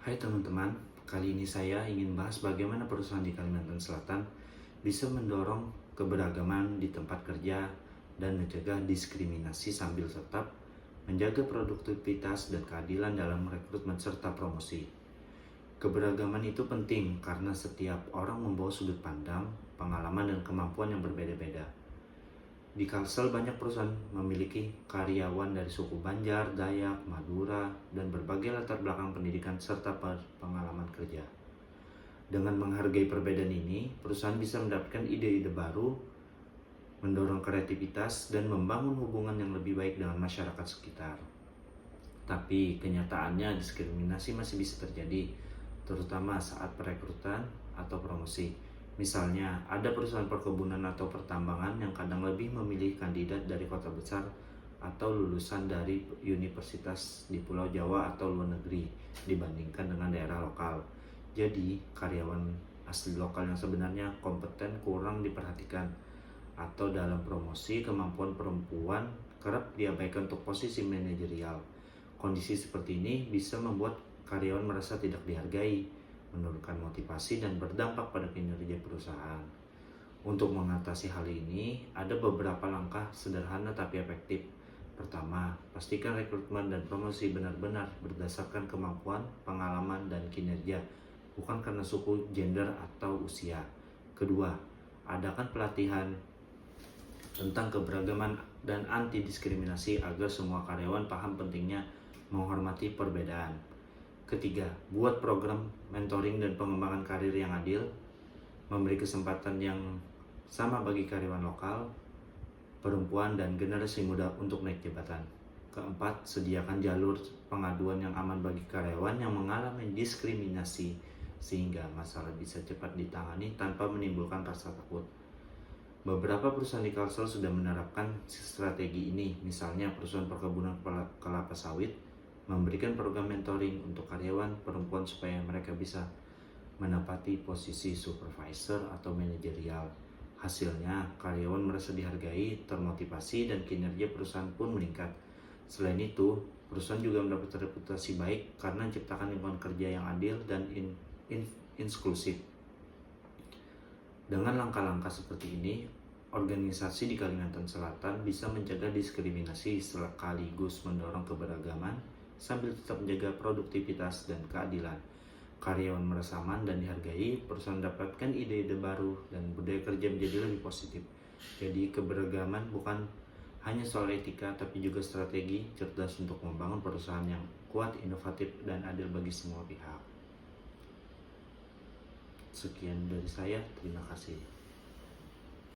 Hai teman-teman, kali ini saya ingin bahas bagaimana perusahaan di Kalimantan Selatan bisa mendorong keberagaman di tempat kerja dan mencegah diskriminasi sambil tetap menjaga produktivitas dan keadilan dalam rekrutmen serta promosi. Keberagaman itu penting karena setiap orang membawa sudut pandang, pengalaman, dan kemampuan yang berbeda-beda. Di Kalsel banyak perusahaan memiliki karyawan dari suku Banjar, Dayak, Madura, dan berbagai latar belakang pendidikan serta pengalaman kerja. Dengan menghargai perbedaan ini, perusahaan bisa mendapatkan ide-ide baru, mendorong kreativitas, dan membangun hubungan yang lebih baik dengan masyarakat sekitar. Tapi kenyataannya diskriminasi masih bisa terjadi, terutama saat perekrutan atau promosi. Misalnya, ada perusahaan perkebunan atau pertambangan yang kadang lebih memilih kandidat dari kota besar atau lulusan dari universitas di Pulau Jawa atau luar negeri dibandingkan dengan daerah lokal. Jadi, karyawan asli lokal yang sebenarnya kompeten kurang diperhatikan, atau dalam promosi kemampuan perempuan kerap diabaikan untuk posisi manajerial. Kondisi seperti ini bisa membuat karyawan merasa tidak dihargai, menurunkan motivasi, dan berdampak pada kinerja perusahaan. Untuk mengatasi hal ini, ada beberapa langkah sederhana tapi efektif. Pertama, pastikan rekrutmen dan promosi benar-benar berdasarkan kemampuan, pengalaman, dan kinerja, bukan karena suku, gender, atau usia. Kedua, adakan pelatihan tentang keberagaman dan anti diskriminasi agar semua karyawan paham pentingnya menghormati perbedaan. Ketiga, buat program mentoring dan pengembangan karir yang adil, memberi kesempatan yang sama bagi karyawan lokal, perempuan, dan generasi muda untuk naik jabatan. Keempat, sediakan jalur pengaduan yang aman bagi karyawan yang mengalami diskriminasi sehingga masalah bisa cepat ditangani tanpa menimbulkan rasa takut. Beberapa perusahaan di Kalsel sudah menerapkan strategi ini, misalnya perusahaan perkebunan kelapa sawit memberikan program mentoring untuk karyawan perempuan supaya mereka bisa menempati posisi supervisor atau manajerial. Hasilnya, karyawan merasa dihargai, termotivasi, dan kinerja perusahaan pun meningkat. Selain itu, perusahaan juga mendapat reputasi baik karena menciptakan lingkungan kerja yang adil dan inklusif. Dengan langkah-langkah seperti ini, organisasi di Kalimantan Selatan bisa mencegah diskriminasi sekaligus mendorong keberagaman sambil tetap menjaga produktivitas dan keadilan. Karyawan merasa aman dan dihargai, perusahaan mendapatkan ide-ide baru, dan budaya kerja menjadi lebih positif. Jadi keberagaman bukan hanya soal etika, tapi juga strategi cerdas untuk membangun perusahaan yang kuat, inovatif, dan adil bagi semua pihak. Sekian dari saya, terima kasih.